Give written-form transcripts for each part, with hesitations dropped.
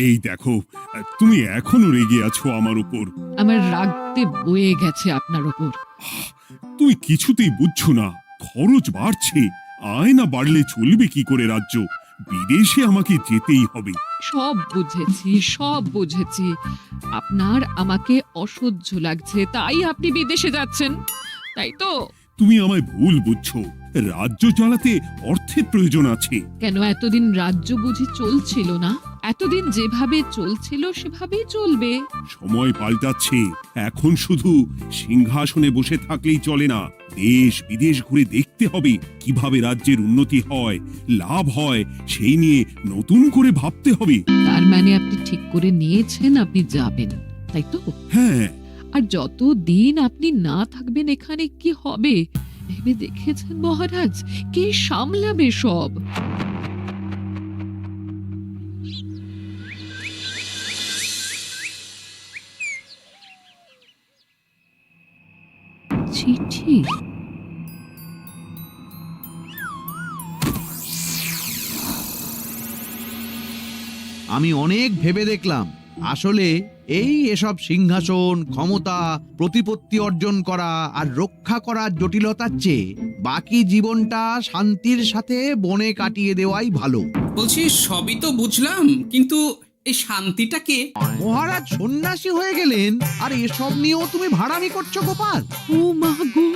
এই দেখো, তুমি এখনো রেগে আছো আমার উপর। আমার রাগতে বয়ে গেছে আপনার ওপর। তুমি কিছুতেই বুঝছো না, খরচ বাড়ছে। আয় না বাড়লে চলবে কি করে রাজ্য? বিদেশে আমাকে যেতেই হবে। সব বুঝেছি, সব বুঝেছি। আপনার আমাকে অসহ্য লাগছে, তাই আপনি বিদেশে যাচ্ছেন, তাই তো? তুমি আমায় ভুল বুঝছো। রাজ্য চালাতে অর্থের প্রয়োজন আছে। কেন এতদিন রাজ্য বুঝি চলছিল না? এতদিন যেভাবে চলছিল সেভাবেই চলবে। সময় পাল্টাচ্ছে। এখন শুধু সিংহাসনে বসে থাকলেই চলে না, দেশ বিদেশ ঘুরে দেখতে হবে কিভাবে রাজ্যের উন্নতি হয়, লাভ হয়, সেই নিয়ে নতুন করে ভাবতে হবে। তার মানে আপনি ঠিক করে নিয়েছেন আপনি যাবেন, তাই তো? হ্যাঁ। আর যতদিন আপনি না থাকবেন এখানে কি হবে ভেবে দেখেছেন মহারাজ? কে সামলাবে সব? চিঠি? আমি অনেক ভেবে দেখলাম, আসলে এসব সিংহাসন, ক্ষমতা, প্রতিপত্তি অর্জন করা আর রক্ষা করার জটিলতার চেয়ে বাকি জীবনটা শান্তির সাথে বনে কাটিয়ে দেওয়াই ভালো। বলছি সবই তো বুঝলাম, কিন্তু এই শান্তিটা কে? মহারাজ সন্ন্যাসী হয়ে গেলেন আর এসব নিয়েও তুমি ভাড়ামি করছো গোপাল? ও মা গো,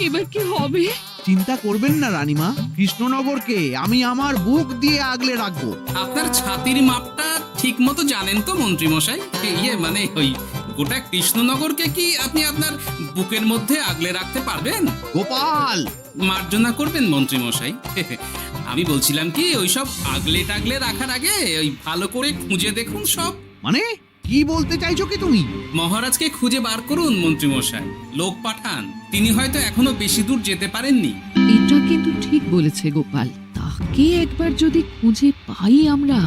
এবার কি হবে? চিন্তা করবেন না রানীমা, কৃষ্ণনগরকে আমি আমার বুক দিয়ে আগলে রাখবো। আপনার ছাতির মাপটা ঠিক মতো জানেন তো মন্ত্রী মশাই? মানে ওই গোটা কৃষ্ণনগরকে কি আপনি আপনার বুকের মধ্যে আগলে রাখতে পারবেন? গোপাল! মার্জনা করবেন মন্ত্রী মশাই। আমি বলছিলাম কি, ওইসব আগলে টাগলে রাখার আগে ওই ভালো করে খুঁজে দেখুন সব। মানে কি বলতে চাইছো কি তুমি? মহারাজকে খুঁজে বার করুন মন্ত্রী মশাই, লোক পাঠান। তিনি হয়তো এখনো বেশি দূর যেতে পারেননি। এটা কিন্তু ঠিক বলেছে গোপাল। তাকে একবার যদি খুঁজে পাই আমরা।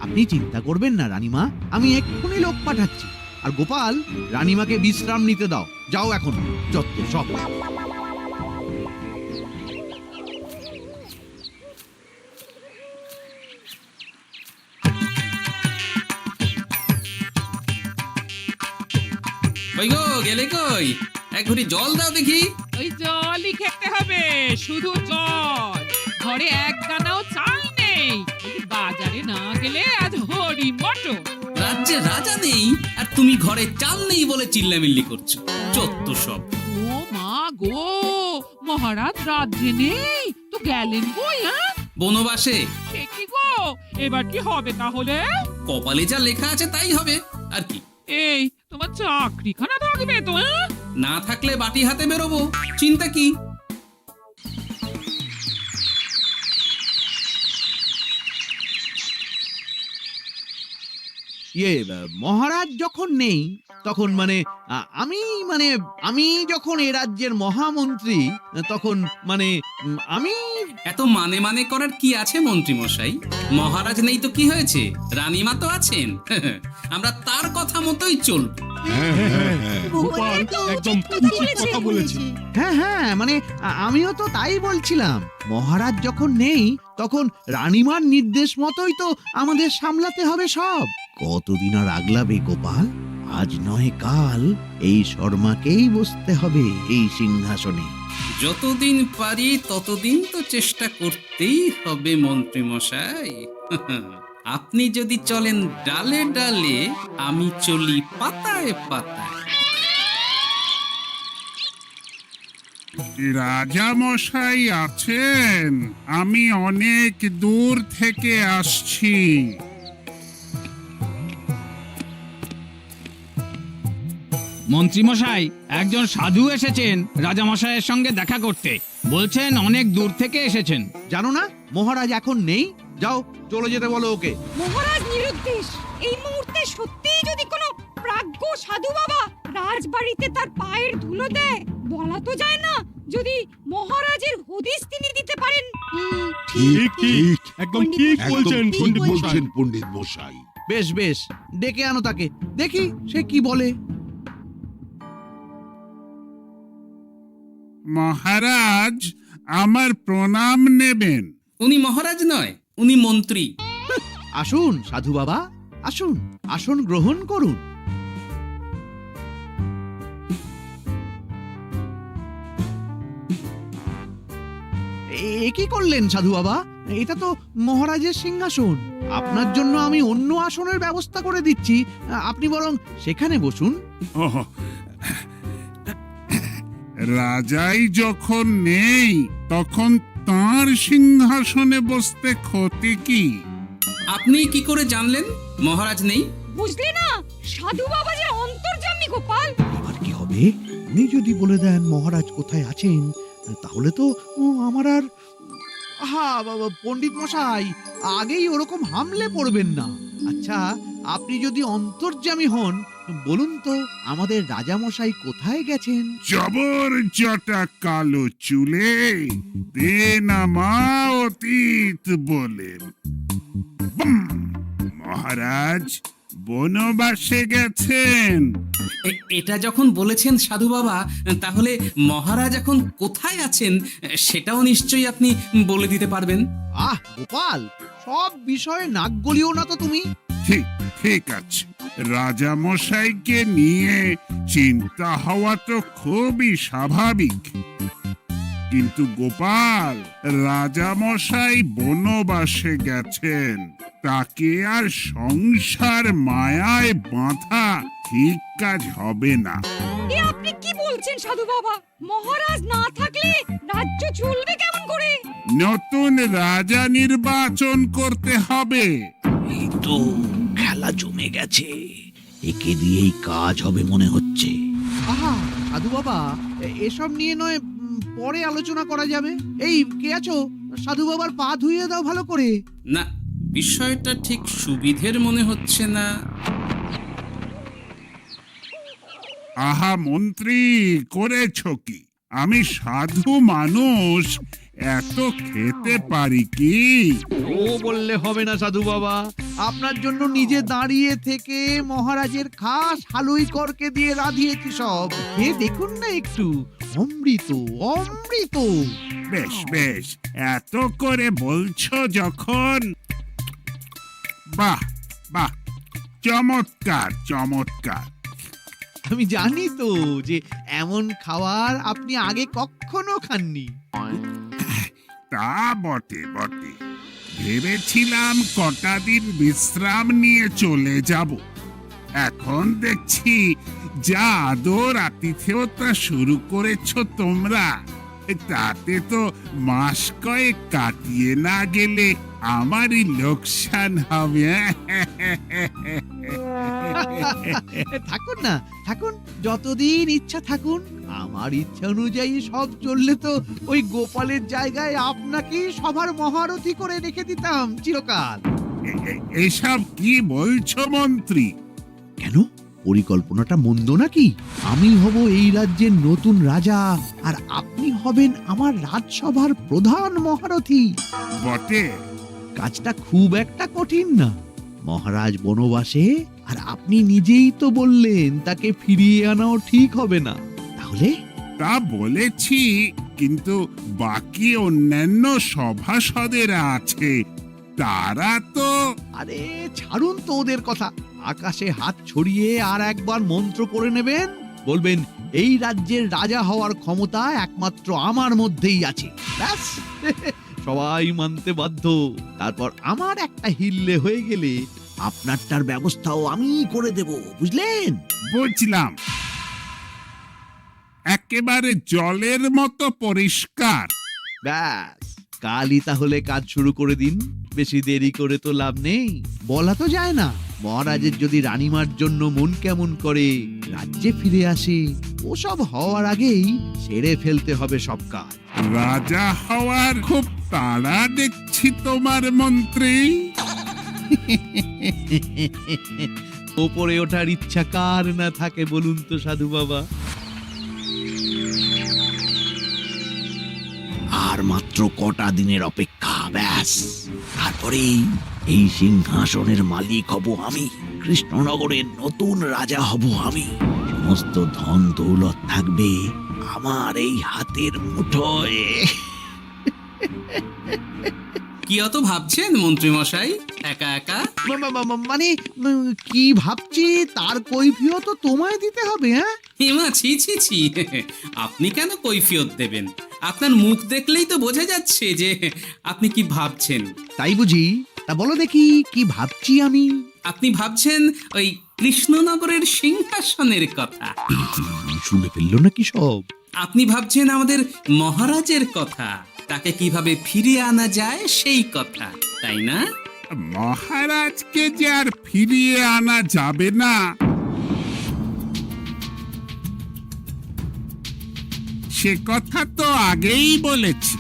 আপনি চিন্তা করবেন না রানীমা, আমি এক্ষুনি লোক পাঠাচ্ছি। আর গোপাল, রানীমাকে বিশ্রাম নিতে দাও। যাও এখন, যত সব। কই গো, গেলে কই? এক ঘুরি জল দাও দেখি। ওই জলই খেতে হবে, শুধু জল। ঘরে এক দানাও চাল নেই। যদি বাজারে না গেলে আজ হরি মটর। রাজ্যে রাজা নেই আর তুমি ঘরে চাল নেই বলে চিল্লামিল্লি করছো, চত্ব সব। ও মা গো, মহারাজ রাজ্যে নেই তো গেলেন কই? বনবাসে। সে কি গো, এবার কি হবে তাহলে? কপালে যা লেখা আছে তাই হবে, আর কি। এই তোমার চাকরিখানা থাকবে তো? না থাকলে বাটি হাতে বেরোবো, চিন্তা কি? মহারাজ যখন নেই তখন আমি আমি যখন এ রাজ্যের মহামন্ত্রী, তখন আমি এত মানে করার কি আছে মন্ত্রী মশাই? মহারাজ নেই তো কি হয়েছে, রানীমা তো আছেন। আমরা তার কথা মতোই চলবো। গোপাল একদম উচিত কথা বলেছে। হ্যাঁ হ্যাঁ, আমিও তো তাই বলছিলাম। মহারাজ যখন নেই তখন রানীমার নির্দেশ মতোই তো আমাদের সামলাতে হবে সব। কতদিন আর আগলাবে গোপাল? আজ নয় কাল এই শর্মাকেই বসতে হবে এই সিংহাসনে। যতদিন পারি ততদিন তো চেষ্টা করতেই হবে মন্ত্রী মশাই। আপনি যদি চলেন ডালে ডালে, আমি চলি পাতায় পাতায়। রাজা মশাই আছেন? আমি অনেক দূর থেকে আসছি। মন্ত্রীমশাই, একজন সাধু এসেছেন রাজামশাইয়ের সঙ্গে দেখা করতে। বলছেন অনেক দূর থেকে এসেছেন। জানো না মহারাজ এখন নেই? যাও, চলে যেতে বলো ওকে। মহারাজ নিরুদ্দেশ। এই মুহূর্তে সত্যিই যদি কোনো প্রাজ্ঞ সাধু বাবা রাজবাড়িতে তার পায়ের ধুলো দেয়, বলা তো যায় না যদি মহারাজের হদিস তিনি দিতে পারেন। ঠিক ঠিক, একদম ঠিক বলছেন পণ্ডিত মশাই। বেশ বেশ, ডেকে আনো তাকে, দেখি সে কি বলে। মহারাজ, আমার প্রণাম নেবেন। উনি মহারাজ নয়, উনি মন্ত্রী। আসুন সাধু বাবা, আসুন, আসন গ্রহণ করুন। এ কি করলেন সাধু বাবা? এটা তো মহারাজের সিংহাসন। আপনার জন্য আমি অন্য আসনের ব্যবস্থা করে দিচ্ছি, আপনি বরং সেখানে বসুন। ওহ, রাজাই যখন নেই তখন তার সিংহাসনে বসতে ক্ষতি কি? আপনি কি করে জানলেন মহারাজ নেই? বুঝলি না, সাধু বাবা যে অন্তর্যামী গোপাল। এবার কি হবে? উনি যদি বলে দেন মহারাজ কোথায় আছেন, তাহলে তো আমার আর বাবা পণ্ডিত মশাই, আগেই ওরকম হামলে পড়বেন না। আচ্ছা, আপনি যদি অন্তর্যামী হন, বলুন তো আমাদের রাজা মশাই কোথায় গেছেন? জবর জটা কালো চুলে দেনামা অতীত বলেন। বুম! মহারাজ বনবাসে গেছেন। এটা যখন বলেছেন সাধু বাবা, তাহলে মহারাজ এখন কোথায় আছেন সেটাও নিশ্চয়ই আপনি বলে দিতে পারবেন। আহ গোপাল, সব বিষয়ে নাক গলিও না তো তুমি। ঠিক ঠিক আছে, রাজা মশাইকে নিয়ে চিন্তা হওয়া তো খুবই স্বাভাবিক, কিন্তু গোপাল, রাজা মশাই বনবাসে গেছেন, তাকে আর সংসার মায়ায় বাঁধা ঠিক কাজ হবে না। এ আপনি কি বলছেন সাধু বাবা? মহারাজ না থাকলে রাজ্য চলবে কেমন করে? নতুন রাজা নির্বাচন করতে হবে। এই তো খেলা জমে গেছে, একে দিয়েই কাজ হবে মনে হচ্ছে। আহা সাধু বাবা, এসব নিয়ে নয় পরে আলোচনা করা যাবে। এই কে আছো? সাধু বাবার পা ধুইয়ে দাও ভালো করে। না, বিষয়টা ঠিক সুবিধের মনে হচ্ছে না। আহা মন্ত্রী, করেছ কি? আমি সাধু মানুষ, এত খেতে পারি কি? ও বললে হবে না সাধু বাবা, আপনার জন্য নিজে দাঁড়িয়ে থেকে মহারাজের খাস হালুই করকে দিয়ে রাঁধিয়েছি সব। এ দেখুন না একটু, অমৃত অমৃত। বেশ বেশ, এত করে বলছো যখন, বাহ বাহ, চমৎকার চমৎকার। আমি জানি তো যে এমন খাবার আপনি আগে কখনো খাননি। তা বটে বটে, ভেবেছিলাম কটা দিন বিশ্রাম নিয়ে চলে যাব। এখন দেখছি যা আদর আতিথেয়তা শুরু করেছো তোমরা, তাতে তো মাস কয়েক কাটিয়ে না গেলে আমারই লোকসান হবে। থাকুন না, থাকুন, যতদিন ইচ্ছা থাকুন। আমার ইচ্ছা অনুযায়ী সব চললে তো ওই গোপালের জায়গায় আপনাকেই সবার মহারথী করে রেখে দিতাম চিরকাল। এসব কি বলছো মন্ত্রী? কেন, পরিকল্পনাটা মন্দ নাকি? আমি হব এই রাজ্যের নতুন রাজা, আর আপনি হবেন আমার রাজসভার প্রধান মহারথী। বটে, কাজটা খুব একটা কঠিন না। মহারাজ বনবাসে, আর আপনি নিজেই তো বললেন তাকে ফিরিয়ে আনাও ঠিক হবে না। তাহলে তা বলেছি, কিন্তু বাকি অন্যান্য সভাসদেরা আছে, তারা তো। আরে ছাড়ুন তো ওদের কথা। আকাশে হাত ছড়িয়ে আর একবার মন্ত্র পড়ে নেবেন, বলবেন এই রাজ্যের রাজা হওয়ার ক্ষমতা একমাত্র আমার মধ্যেই আছে। ব্যাস, সবাই মানতে বাধ্য। তারপর আমার একটা হিল্লে হয়ে গেলে আপনারটার ব্যবস্থাও আমি করে দেব, বুঝলেন? বুঝলাম, একেবারে জলের মতো পরিষ্কার। ব্যাস, কালই তাহলে কাজ শুরু করে দিন। বেশি দেরি করে তো লাভ নেই। বলা তো যায় না, মহারাজের যদি রানীমার জন্য মন কেমন করে, রাজ্যে ফিরে আসে, ওসব হওয়ার আগেই সেরে ফেলতে হবে সব কাজ। রাজা হওয়ার খুব তাড়া দেখছি তোমার মন্ত্রী। ওপরে ওঠার ইচ্ছা কার না থাকে বলুন তো সাধু বাবা? আর মাত্র কটা দিনের অপেক্ষা, ব্যাস, তারপরেই এই সিংহাসনের মালিক হব আমি। কৃষ্ণনগরের নতুন রাজা হব আমি। সমস্ত ধন দৌলত থাকবে আমার এই হাতের মুঠোয়। কি অত ভাবছেন মন্ত্রী মশাই? একা একা? মানে কি ভাবছি তার কৈফিয়ত তো তোমায় দিতে হবে। হ্যাঁ, হিমা, ছি ছি ছি, আপনি কেন কৈফিয়ত দেবেন? আপনার মুখ দেখলেই তো বোঝা যাচ্ছে যে আপনি কি ভাবছেন। তাই বুঝি? তা বলো দেখি কি ভাবছি আমি। আপনি ভাবছেন ওই কৃষ্ণনগরের সিংহাসনের কথা। শুনে ফেললো নাকি সব? আপনি ভাবছেন আমাদের মহারাজের কথা, তাকে কিভাবে ফিরিয়ে আনা যায় সেই কথা, তাই না? মহারাজকে যে আর ফিরিয়ে আনা যাবে না, সে কথা তো আগেই বলেছি।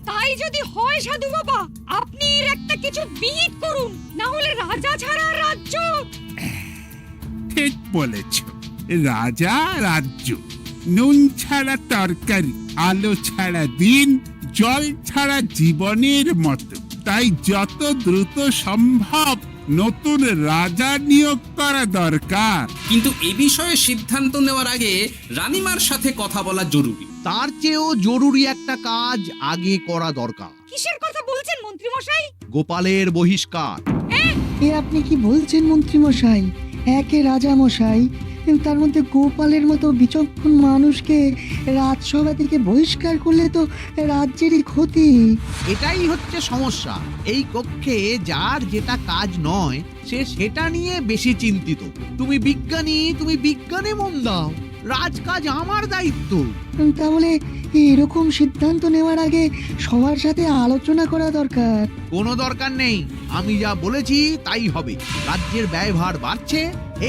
তাই যদি হয় সাধু বাবা, আপনি এর একটা কিছু বিহিত করুন, না হলে রাজা ছাড়া রাজ্য। ঠিক বলেছ, রাজা রাজ্য, নুন ছাড়া তরকারি, আলো ছাড়া দিন, জল ছাড়া জীবনের মতো। তাই যত দ্রুত সম্ভব নতুন রাজা নিয়োগ করা দরকার। কিন্তু এ বিষয়ে সিদ্ধান্ত নেওয়ার আগে রানীমার সাথে কথা বলা জরুরি। তার চেয়েও জরুরি একটা কাজ আগে করা দরকার। কিসের কথা বলছেন মন্ত্রী মশাই? গোপালের বহিষ্কার। এ আপনি কি বলছেন মন্ত্রী মশাই? একে রাজা মশাই, তার মধ্যে গোপালের মতো বিচক্ষণ মানুষকে রাজসভা থেকে বহিষ্কার করলে তো রাজ্যেরই ক্ষতি। এটাই হচ্ছে সমস্যা। এই কক্ষে যার যেটা কাজ নয় সে সেটা নিয়ে বেশি চিন্তিত। তুমি বিজ্ঞানে মন দাও, রাজকাজ আমার দায়িত্ব। তাহলে এরকম সিদ্ধান্ত নেওয়ার আগে সবার সাথে আলোচনা করা দরকার। কোনো দরকার নেই, আমি যা বলেছি তাই হবে। রাজ্যের ব্যয়ভার বাড়ছে,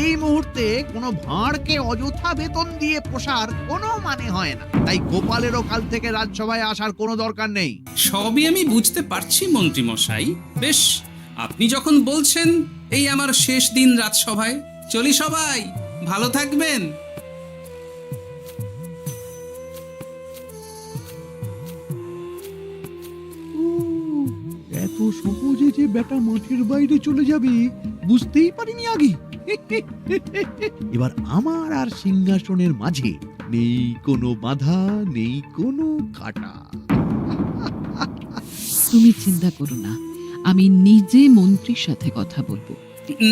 এই মুহূর্তে কোনো ভাঁড়কে অযথা বেতন দিয়ে পোষার কোনো মানে হয় না। তাই গোপালেরও কাল থেকে রাজসভায় আসার কোনো দরকার নেই। সবই আমি বুঝতে পারছি মন্ত্রী মশাই। বেশ, আপনি যখন বলছেন, এই আমার শেষ দিন রাজসভায়, চলি সবাই, ভালো থাকবেন। এত সহজে যে বেটা মাঠের বাইরে চলে যাবে বুঝতেই পারিনি আগে। এবার আমার আর সিংহাসনের মাঝে নেই কোনো বাধা, নেই কোনো কাটা। তুমি চিন্তা করো না, আমি নিজে মন্ত্রীর সাথে কথা বলবো।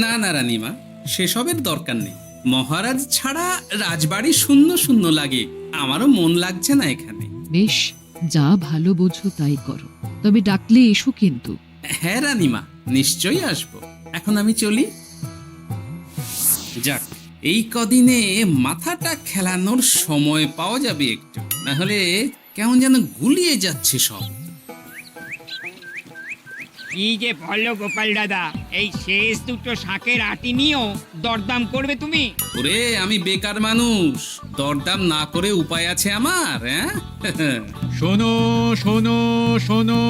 না না রানীমা, সেসবের দরকার নেই। মহারাজ ছাড়া রাজবাড়ি শূন্য শূন্য লাগে, আমারও মন লাগছে না এখানে। বেশ, যা ভালো বোঝো তাই করো, তবে ডাকলে এসো কিন্তু। হ্যাঁ রানীমা, নিশ্চয়ই আসবো। এখন আমি চলি। যাক, এই কদিনে মাথাটা খেলানোর সময় পাওয়া যাবে একটু, না হলে কেমন যেন গুলিয়ে যাচ্ছে সব। কি যে বলো গোপাল দাদা, এই শেষ দুটো শাকের আটি নিয়েও দরদাম করবে তুমি? ওরে, আমি বেকার মানুষ, দরদাম না করে উপায় আছে আমার? হ্যাঁ শোনো শোনো শোনো,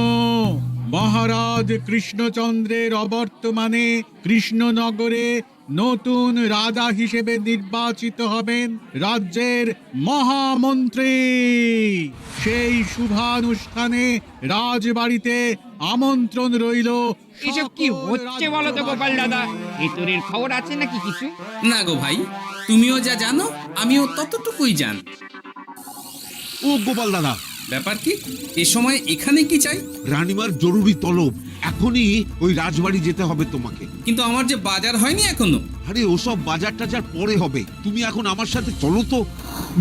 মহারাজ কৃষ্ণচন্দ্রের অবর্তমানে কৃষ্ণনগরে নতুন রাজা হিসেবে নির্বাচিত হবেন রাজ্যের মহামন্ত্রী। সেই শুভানুষ্ঠানে রাজবাড়িতে আমন্ত্রণ রইল। এসব কি হচ্ছে বলো তো গোপাল দাদা? ভেতরের খবর আছে নাকি কিছু? না গো ভাই, তুমিও যা জানো আমিও ততটুকুই জানি। ও গোপাল দাদা, ব্যাপার কি? এ সময় এখানে কি চাই? রানীমার জরুরি তলব, এখনই ওই রাজবাড়ি যেতে হবে তোমাকে। কিন্তু আমার যে বাজার হয়নি এখনো। আরে ওসব বাজার টাজার পরে হবে, তুমি এখন আমার সাথে চলো তো।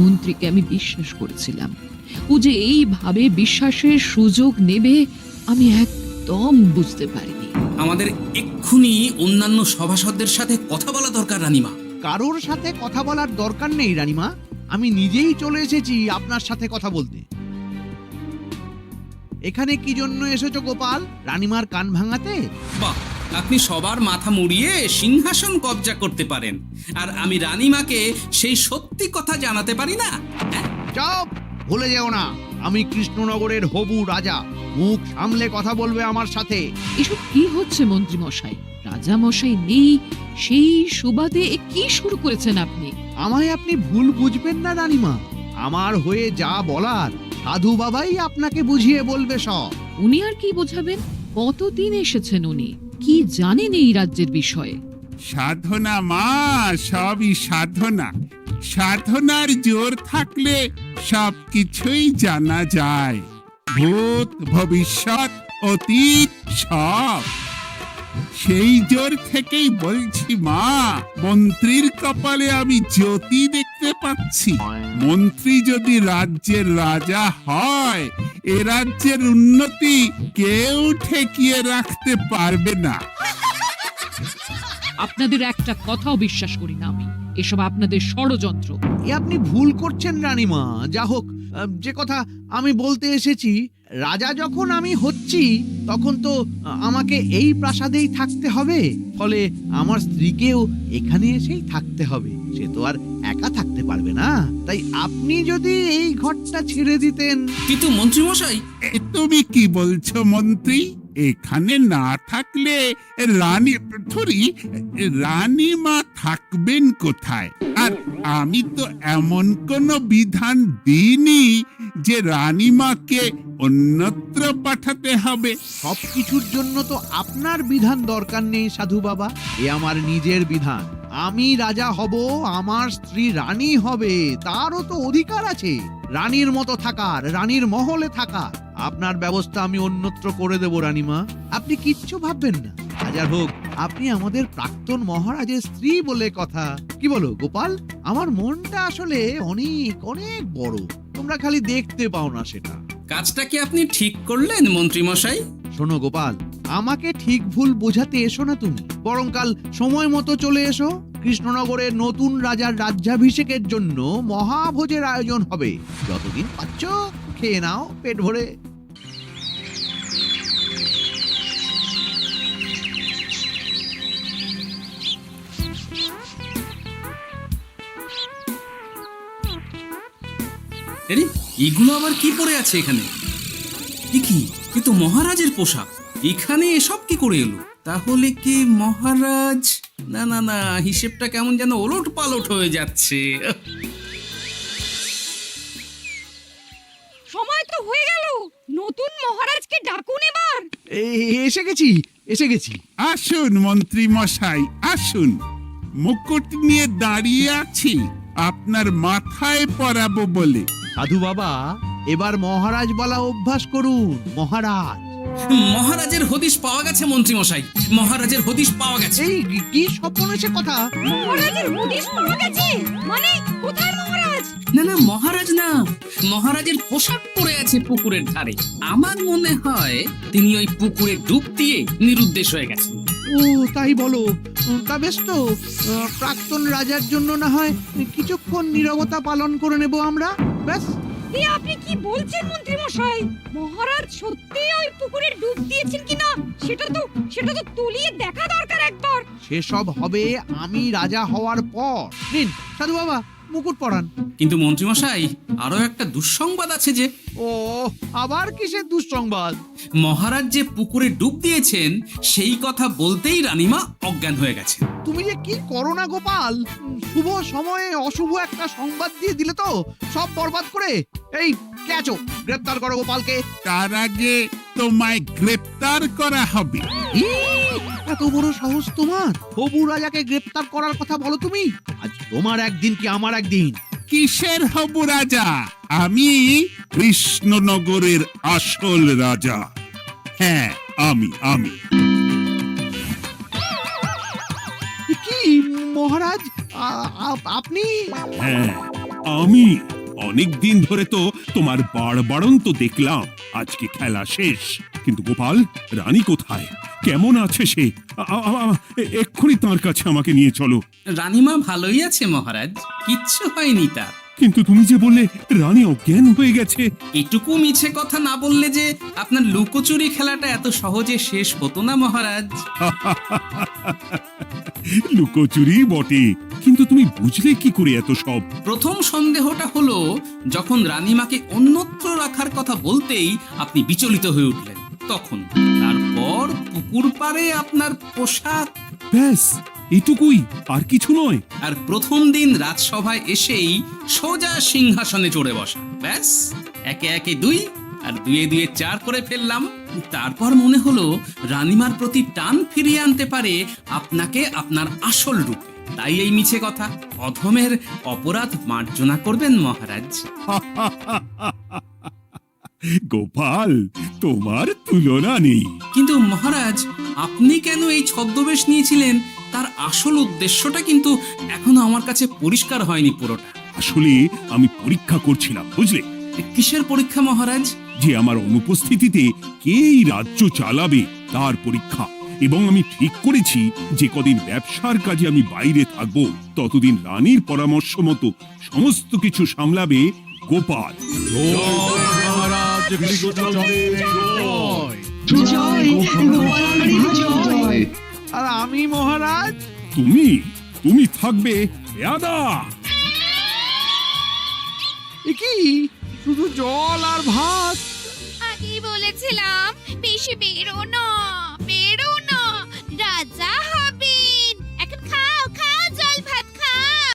মন্ত্রীকে আমি বিশ্বাস করেছিলাম, ও যে এইভাবে বিশ্বাসের সুযোগ নেবে আমি একদম বুঝতে পারিনি। আমাদের এক্ষুনি অন্যান্য সভাসদদের সাথে কথা বলা দরকার রানীমা। কারোর সাথে কথা বলার দরকার নেই রানীমা, আমি নিজেই চলে এসেছি আপনার সাথে কথা বলতে। এখানে কি জন্য এসেছো গোপাল? রানীমার কান ভাঙাতে? বাহ, আপনি সবার মাথা মুড়িয়ে সিংহাসন কবজা করতে পারেন, আর আমি রানীমাকে সেই সত্যি কথা জানাতে পারি না? হ্যাঁ? চুপ! ভুলে যেও না, আমি কৃষ্ণনগরের হবু রাজা। মুখ সামলে কথা বলবে আমার সাথে। এসব কি হচ্ছে মন্ত্রী মশাই? রাজা মশাই নেই, সেই সুবাদে এ কি শুরু করেছেন আপনি? আমায় আপনি ভুল বুঝবেন না রানীমা, আমার হয়ে যা বলার সাধু বাবাই আপনাকে বুঝিয়ে বলবে সব। উনি আর কি বোঝাবেন? কতদিন এসেছেন উনি, কি জানেন এই রাজ্যের বিষয়ে? সাধনা মা, সবই সাধনা। সাধনার জোর থাকলে সব কিছুই জানা যায়। ভূত ভবিষ্যৎ অতীত সব। সেই জোর থেকেই বলছি মা, মন্ত্রীর কপালে আমি জ্যোতি দেখতে পাচ্ছি। মন্ত্রী যদি রাজ্যের রাজা হয়, এ রাজ্যের উন্নতি কেউ ঠেকিয়ে রাখতে পারবে না। আপনাদের একটা কথাও বিশ্বাস করি না আমি, এসব আপনাদের ষড়যন্ত্র। এ আপনি ভুল করছেন রানীমা। যা হোক, যে কথা আমি বলতে এসেছি, রাজা যখন আমি হচ্ছি তখন তো আমাকে এই প্রাসাদেই থাকতে হবে, ফলে আমার স্ত্রীকেও এখানে এসেই থাকতে হবে। সে তো আর একা থাকতে পারবে না। তাই আপনি যদি এই ঘরটা ছেড়ে দিতেন। কিন্তু মন্ত্রীমশাই, এ তুমি কি বলছো মন্ত্রী? এখানে না থাকলে রানীমা থাকবেন কোথায়? আর আমি তো এমন কোন বিধান দিইনি যে রানীমাকে অন্যত্র পাঠাতে হবে। সবকিছুর জন্য তো আপনার বিধান দরকার নেই সাধু বাবা। এ আমার নিজের বিধান। আমি রাজা হব, আমার স্ত্রী রানী হবে, তারও তো অধিকার আছে রানীর মতো থাকার, রানীর মহলে থাকার। আপনার ব্যবস্থা আমি অন্যত্র করে দেব রানীমা, আপনি কিচ্ছু ভাববেন না। হাজার হোক, আপনি আমাদের প্রাক্তন মহারাজের স্ত্রী বলে কথা। কি বলো গোপাল? আমার মনটা আসলে অনেক অনেক বড়, তোমরা খালি দেখতে পাও না সেটা। কাজটা কি আপনি ঠিক করলেন মন্ত্রীমশাই? শোনো গোপাল, আমাকে ঠিক ভুল বোঝাতে এসো না তুমি, বরং কাল সময় মতো চলে এসো। কৃষ্ণনগরের নতুন রাজার রাজ্যাভিষেকের জন্য মহাভোজের আয়োজন হবে। যতদিন পাচ্ছ খেয়ে নাও পেট ভরে। আরে এগুলো আবার কি পরে আছে এখানে? এ কি? এ তো মহারাজের পোশাক। এখানে এসব কি করে এলো? তাহলে কি মহারাজ? না না না, হিসেবটা কেমন যেন ওলট পালট হয়ে যাচ্ছে। সময় তো হয়ে গেল, নতুন মহারাজকে ডাকুন এবার। এসে গেছি, এসে গেছি। আসুন মন্ত্রী মশাই, আসুন। মুকুট নিয়ে দাঁড়িয়ে আছি আপনার মাথায় পরাবো বলে। সাধু বাবা, এবার মহারাজ বলা অভ্যাস করুন। মহারাজ। মহারাজের হদিশ পাওয়া গেছে মন্ত্রীমশাই, মহারাজের হদিশ পাওয়া গেছে। এই কি স্বপ্নেছে কথা? মহারাজের হদিশ পাওয়া গেছে মানে কোথায় মহারাজ? না না, মহারাজ না, মহারাজের পোশাক পরে আছে পুকুরের ধারে। আমার মনে হয় তিনি ওই পুকুরে ডুব দিয়ে নিরুদ্দেশ হয়ে গেছেন। ও তাই বলো? তা বেশ তো, প্রাক্তন রাজার জন্য না হয় কিছুক্ষণ নীরবতা পালন করে নেব আমরা, ব্যাস। এ আপনি কি বলছেন মন্ত্রী মশাই? মহারাজ সত্যি ওই পুকুরে ডুব দিয়েছেন কিনা সেটা তো তলিয়ে দেখা দরকার একবার। সেসব হবে আমি রাজা হওয়ার পর। নিন সাধু বাবা, মুকুট পরান। কিন্তু মন্ত্রীমশাই, আরো একটা দুঃসংবাদ আছে যে। ও আবার কিসের দুঃসংবাদ? মহারাজ যে পুকুরে ডুব দিয়েছেন সেই কথা বলতেই রানীমা অজ্ঞান হয়ে গেছে। তুমি যে কি করো না গোপাল, শুভ সময়ে অশুভ একটা সংবাদ দিয়ে দিলে তো সব বরবাদ করে। এই কে আছো? গ্রেপ্তার করো গোপালকে। তার আগে তোমায় গ্রেপ্তার করা হবে। এত বড় সাহস তোমার? হবু রাজাকে গ্রেপ্তার করার কথা বলো তুমি? আজ তোমার একদিন কি আমার একদিন। কিসের হব রাজা? আমি কৃষ্ণনগরের আসল রাজা। হ্যাঁ, আমি। কি মহারাজ, আপনি? হ্যাঁ, আমি। অনেক দিন ধরে তো তোমার বাড়বাড়ন্ত দেখলাম, আজকে খেলা শেষ। কিন্তু গোপাল, রানী কোথায়? কেমন আছে সে? এক্ষুনি তার কাছে আমাকে নিয়ে চলো। রানীমা ভালোই আছে মহারাজ, কিচ্ছু হয়নি তার। কিন্তু তুমি যে বললে রানী অজ্ঞান হয়ে গেছে। এটুকু মিছে কথা না বললে যে আপনার লুকোচুরি খেলাটা এত সহজে শেষ হতো না মহারাজ। লুকোচুরি বটে, কিন্তু তুমি বুঝলে কি করে এত সব? প্রথম সন্দেহটা হলো যখন রানীমাকে অন্যত্র রাখার কথা বলতেই আপনি বিচলিত হয়ে উঠলেন, তখন। তারপর পুকুর পাড়ে আপনার পোশাক। ব্যাস এটুকুই, আর কিছু নয়। আর প্রথম দিন রাজসভায় এসেই সোজা সিংহাসনে চড়ে বসা। ব্যাস, একে একে 2 আর 2 এ 2 4 করে ফেললাম। তারপর মনে হলো রানীমার প্রতি টান ফিরিয়ে আনতে পারে আপনাকে আপনার আসল রূপে। তাই এই মিছে কথা। অধমের অপরাধ মার্জনা করবেন মহারাজ। গোপাল, তোমার তুলনা নেই। কিন্তু মহারাজ, আপনি কেন এই ছদ্মবেশ নিয়েছিলেন তার আসল উদ্দেশ্যটা কিন্তু এখনো আমার কাছে পরিষ্কার হয়নি পুরোটা। আসলে আমি পরীক্ষা করছিলাম, বুঝলে, কিসের পরীক্ষা মহারাজ? যে আমার অনুপস্থিতিতে কে এই রাজ্য চালাবে তার পরীক্ষা। এবং আমি ঠিক করেছি যে কদিন ব্যবসার কাজে আমি বাইরে থাকব, ততদিন রানীর পরামর্শ মতো সমস্ত কিছু সামলাবে গোপাল। মহারাজ কৃষ্ণচন্দ্রের জয়। জয় গোপালের জয়। আর আমি মহারাজ? তুমি থাকবে পেয়াদা। এ কি শুধু জল আর ভাত? আগেই বলেছিলাম বেশি বেরো না।